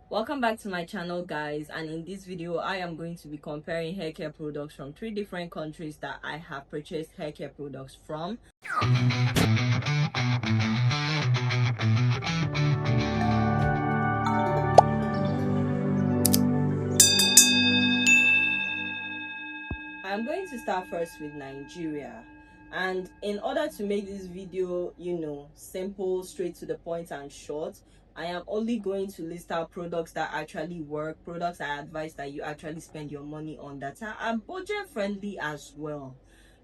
Welcome back to my channel, guys, and in this video I am going to be comparing hair care products from 3 different countries that I have purchased hair care products from. I'm going to start first with Nigeria, and in order to make this video simple, straight to the point and short, I am only going to list out products that actually work, products I advise that you actually spend your money on, that are budget friendly as well.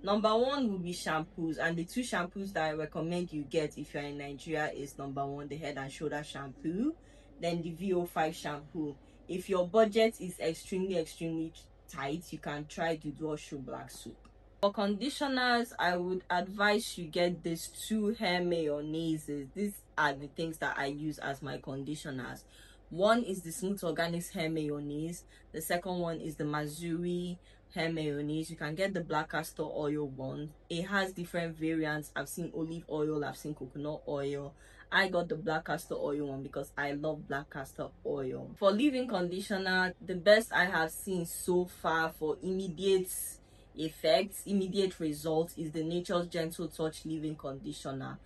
Number one will be shampoos, and the two shampoos that I recommend you get if you're in Nigeria is number one, the Head and Shoulder shampoo, then the VO5 shampoo. If your budget is extremely tight, you can try the Dual Shoe Black Soap. For conditioners, I would advise you get these two hair mayonnaises. These are the things that I use as my conditioners. One is the Smooth Organics hair mayonnaise. The second one is the Mazuri hair mayonnaise. You can get the black castor oil one. It has different variants. I've seen olive oil, I've seen coconut oil. I got the black castor oil one because I love black castor oil. For leave-in conditioner, the best I have seen so far for immediate effects, immediate results, is the Nature's Gentle Touch leave-in conditioner.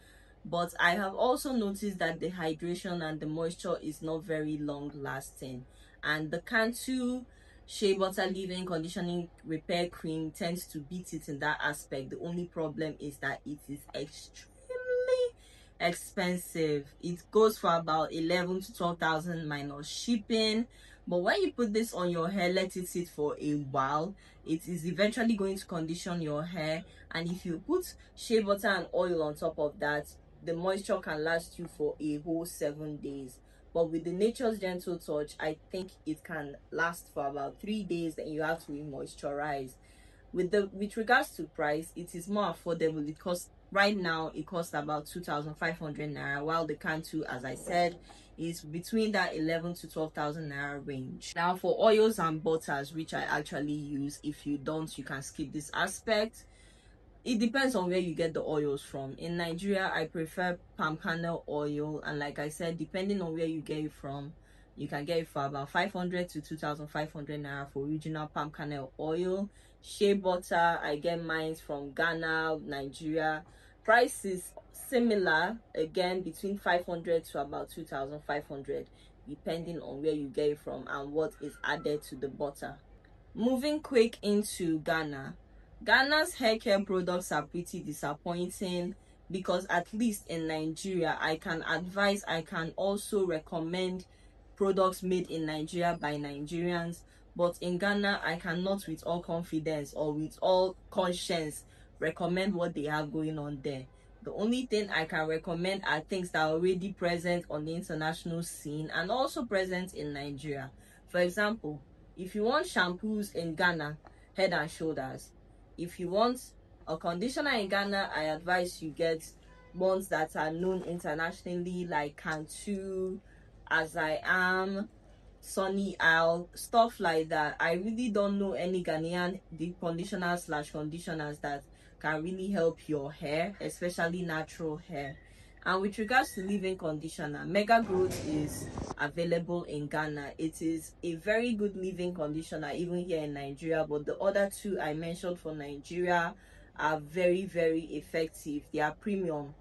But I have also noticed that the hydration and the moisture is not very long lasting, and the Cantu Shea Butter leave-in conditioning repair cream tends to beat it in that aspect. The only problem is that it is extremely expensive. It goes for about 11 to 12,000 minus shipping. But when you put this on your hair, let it sit for a while, it is eventually going to condition your hair. And if you put shea butter and oil on top of that, the moisture can last you for a whole 7 days. But with the Nature's Gentle Touch, I think it can last for about 3 days, then you have to re-moisturize. With regards to price, it is more affordable. It costs, right now it costs about 2,500 naira, while the Cantu, as I said, is between that 11 to 12,000 naira range. Now for oils and butters, which I actually use, if you don't, you can skip this aspect. It depends on where you get the oils from. In Nigeria, I prefer palm kernel oil, and like I said, depending on where you get it from, you can get it for about 500 to 2,500 naira for original palm kernel oil. Shea butter, I get mine from Ghana, Nigeria. Price is similar, again between 500 to about 2,500, depending on where you get it from and what is added to the butter. Moving quick into Ghana. Ghana's hair care products are pretty disappointing, because at least in Nigeria, I can also recommend products made in Nigeria by Nigerians, but in Ghana, I cannot with all confidence or with all conscience recommend what they have going on there. The only thing I can recommend are things that are already present on the international scene and also present in Nigeria. For example, if you want shampoos in Ghana, Head and Shoulders. If you want a conditioner in Ghana, I advise you get ones that are known internationally, like Cantu, As I Am, Sunny Isle, stuff like that. I really don't know any Ghanaian deep conditioners that can really help your hair, especially natural hair. And with regards to leave-in conditioner, Mega Growth is available in Ghana. It is a very good leave-in conditioner even here in Nigeria, but the other two I mentioned for Nigeria are very effective. They are premium,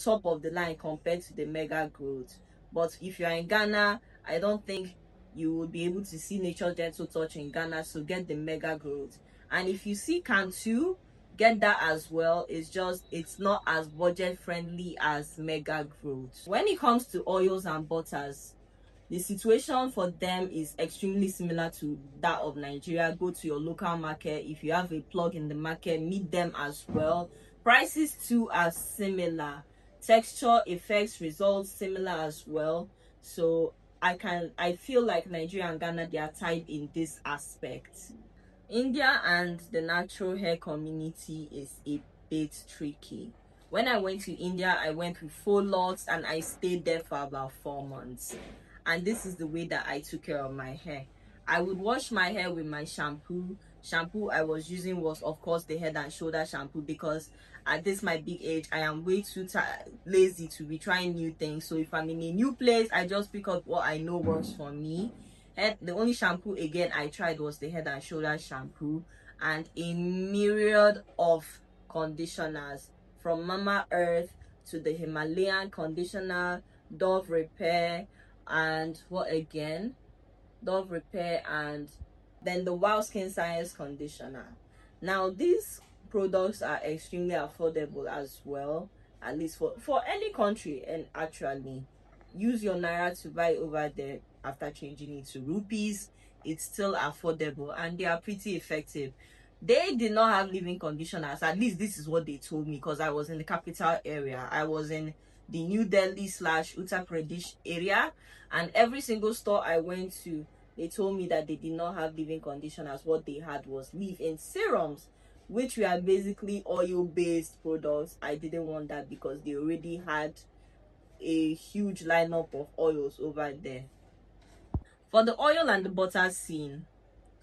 top of the line compared to the Mega Growth. But if you are in Ghana, I don't think you will be able to see Nature's Gentle Touch in Ghana, so get the Mega Growth. And if you see Cantu, get that as well. It's not as budget friendly as Mega Growth. When it comes to oils and butters, the situation for them is extremely similar to that of Nigeria. Go to your local market. If you have a plug in the market, meet them as well. Prices too are similar. Texture, effects, results similar as well. So I feel like Nigeria and Ghana, they are tied in this aspect. India and the natural hair community is a bit tricky. When I went to India, I went with 4 lots and I stayed there for about 4 months. And this is the way that I took care of my hair. I would wash my hair with my shampoo, shampoo I was using was, of course, the Head and Shoulder shampoo, because at this my big age, I am way too lazy to be trying new things. So if I'm in a new place, I just pick up what I know works for me. And the only shampoo again I tried was the Head and Shoulder shampoo, and a myriad of conditioners, from Mama Earth to the Himalayan conditioner, Dove Repair, and what again? Dove Repair, and then the Wow Skin Science conditioner. Now these products are extremely affordable as well, at least for any country. And actually, use your naira to buy over there. After changing it to rupees, it's still affordable and they are pretty effective. They did not have leave-in conditioners, at least this is what they told me, because I was in the capital area. I was in the New Delhi / Uttar Pradesh area, and every single store I went to, they told me that they did not have leave-in conditioners. What they had was leave-in serums, which were basically oil-based products. I didn't want that because they already had a huge lineup of oils over there. For the oil and the butter scene,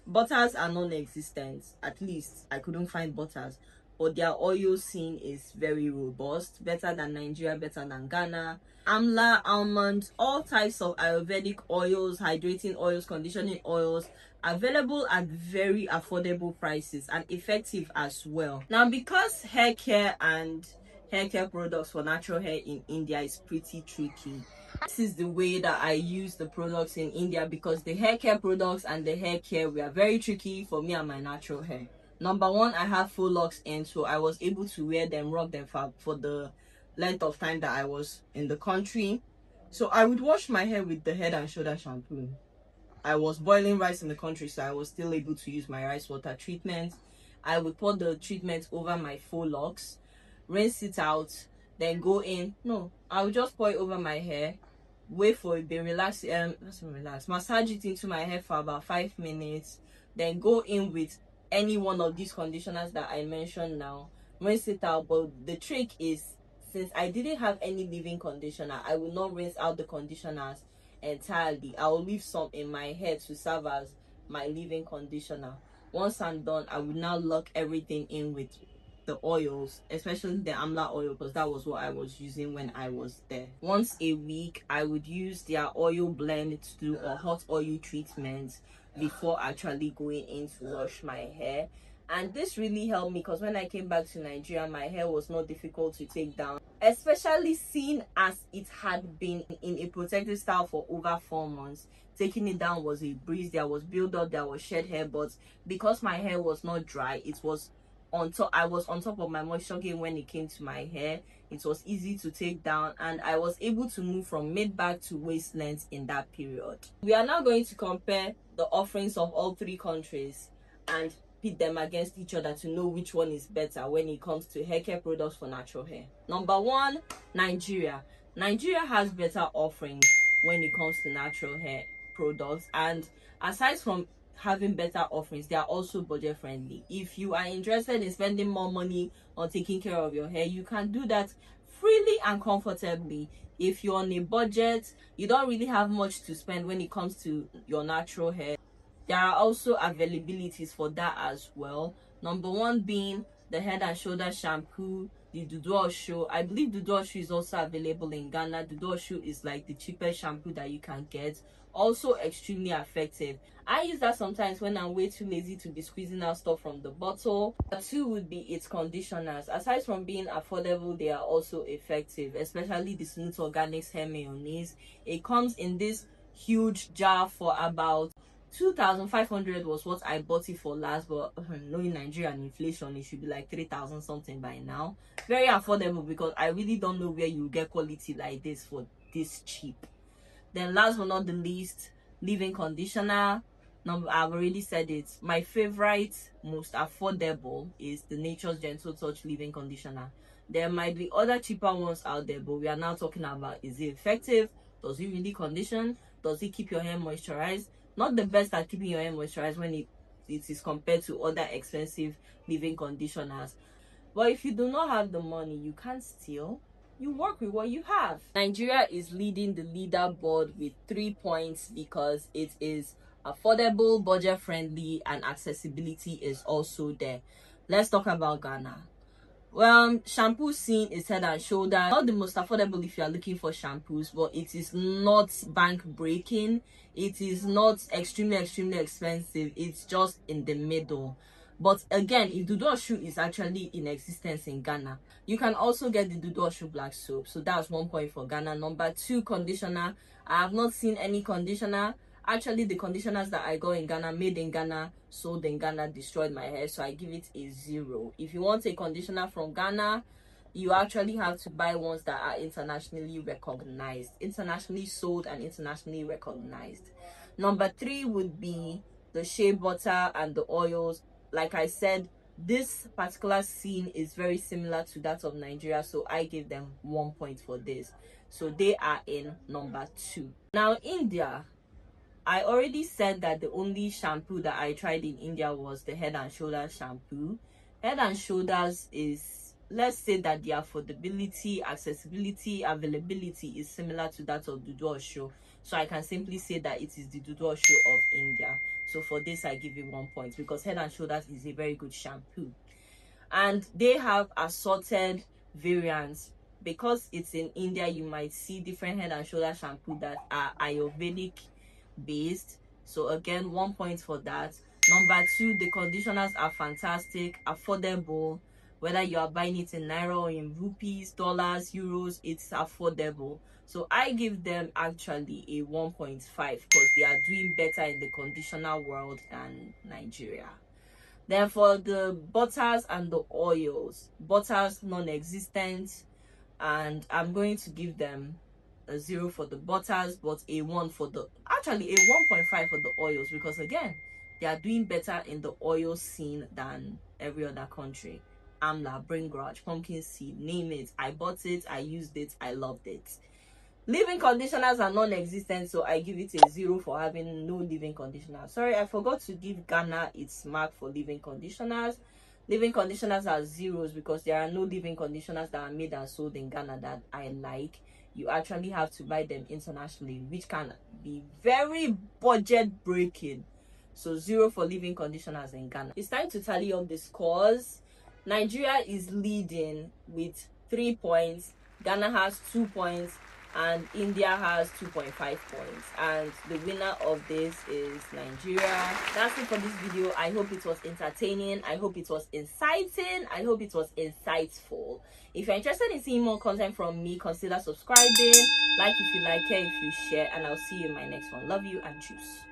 butters are non-existent. At least I couldn't find butters, but their oil scene is very robust, better than Nigeria, better than Ghana. Amla, almond, all types of Ayurvedic oils, hydrating oils, conditioning oils, available at very affordable prices and effective as well. Now, because hair care and hair care products for natural hair in India is pretty tricky, this is the way that I use the products in India, because the hair care products and the hair care were very tricky for me and my natural hair. Number one, I have full locks in, so I was able to wear them, rock them for the length of time that I was in the country. So I would wash my hair with the Head and Shoulder shampoo. I was boiling rice in the country, so I was still able to use my rice water treatment. I would pour the treatment over my full locks, rinse it out, then go in. No, I would just pour it over my hair, wait for it, be relaxed, massage it into my hair for about 5 minutes, then go in with any one of these conditioners that I mentioned now, rinse it out. But the trick is, since I didn't have any leave-in conditioner, I will not rinse out the conditioners entirely. I will leave some in my hair to serve as my leave-in conditioner. Once I'm done, I will now lock everything in with the oils, especially the amla oil, because that was what I was using when I was there. Once a week, I would use their oil blend to do a hot oil treatment before actually going in to wash my hair. And this really helped me, because when I came back to Nigeria, my hair was not difficult to take down, especially seeing as it had been in a protected style for over 4 months. Taking it down was a breeze. There was build up, there was shed hair, but because my hair was not dry, it was on top. I was on top of my moisture game when it came to my hair. It was easy to take down, and I was able to move from mid back to waist length in that period. We are now going to compare the offerings of all three countries and pit them against each other to know which one is better when it comes to hair care products for natural hair. Number one, Nigeria. Nigeria has better offerings when it comes to natural hair products, and aside from having better offerings, they are also budget friendly. If you are interested in spending more money on taking care of your hair, you can do that freely and comfortably. If you're on a budget, you don't really have much to spend when it comes to your natural hair, there are also availabilities for that as well. Number one being the Head and Shoulder shampoo, the Dudu Show. I believe Dudu Show is also available in Ghana. Dudu Show is like the cheapest shampoo that you can get. Also extremely effective. I use that sometimes when I'm way too lazy to be squeezing out stuff from the bottle. Two would be its conditioners. Aside from being affordable, they are also effective, especially the Smooth Organics hair mayonnaise. It comes in this huge jar for about 2,500 was what I bought it for last, but knowing Nigerian inflation, it should be like 3,000 something by now. Very affordable, because I really don't know where you get quality like this for this cheap. Then last but not the least, leave-in conditioner. I've already said it. My favorite, most affordable is the Nature's Gentle Touch leave-in conditioner. There might be other cheaper ones out there, but we are now talking about, is it effective? Does it really condition? Does it keep your hair moisturized? Not the best at keeping your hair moisturized when it is compared to other expensive leave-in conditioners. But if you do not have the money, you can't steal. You work with what you have. Nigeria is leading the leaderboard with 3 points, because it is affordable, budget friendly, and accessibility is also there. Let's talk about Ghana. Well, shampoo scene is head and shoulder, not the most affordable if you are looking for shampoos, but it is not bank breaking. It is not extremely expensive. It's just in the middle. But again, if Dudu is actually in existence in Ghana, you can also get the Dudu black soap. So that's 1 point for Ghana. Number 2, conditioner. I have not seen any conditioner. Actually, the conditioners that I got in Ghana, made in Ghana, sold in Ghana, destroyed my hair, so I give it a 0. If you want a conditioner from Ghana, you actually have to buy ones that are internationally recognized, internationally sold and internationally recognized. Number 3 would be the shea butter and the oils. Like I said, this particular scene is very similar to that of Nigeria, so I give them 1 point for this. So they are in number 2. Now, India, I already said that the only shampoo that I tried in India was the Head and Shoulders shampoo. Head and Shoulders is, let's say that the affordability, accessibility, availability is similar to that of Dudu Osho. So I can simply say that it is the Dudu Osho of India. So for this, I give it 1 point because Head and Shoulders is a very good shampoo. And they have assorted variants. Because it's in India, you might see different Head and Shoulder shampoo that are Ayurvedic based. So again, 1 point for that. Number 2, the conditioners are fantastic, affordable. Whether you are buying it in naira or in rupees, dollars, euros, it's affordable. So I give them actually a 1.5 because they are doing better in the conditioner world than Nigeria. Then for the butters and the oils, butters non-existent, and I'm going to give them a 0 for the butters, but a 1 for the, actually a 1.5 for the oils, because again, they are doing better in the oil scene than every other country. Amla, Brain Grudge, Pumpkin Seed, name it. I bought it, I used it, I loved it. Leave-in conditioners are non-existent, so I give it a 0 for having no leave-in conditioner. Sorry, I forgot to give Ghana its mark for leave-in conditioners. Leave-in conditioners are 0s because there are no leave-in conditioners that are made and sold in Ghana that I like. You actually have to buy them internationally, which can be very budget breaking. So 0 for leave-in conditioners in Ghana. It's time to tally up the scores. Nigeria is leading with 3 points. Ghana has 2 points. And India has 2.5 points, and the winner of this is Nigeria. That's it for this video. I hope it was entertaining, I hope it was inciting, I hope it was insightful. If you're interested in seeing more content from me, consider subscribing, like if you like it, if you share, and I'll see you in my next one. Love you and juice.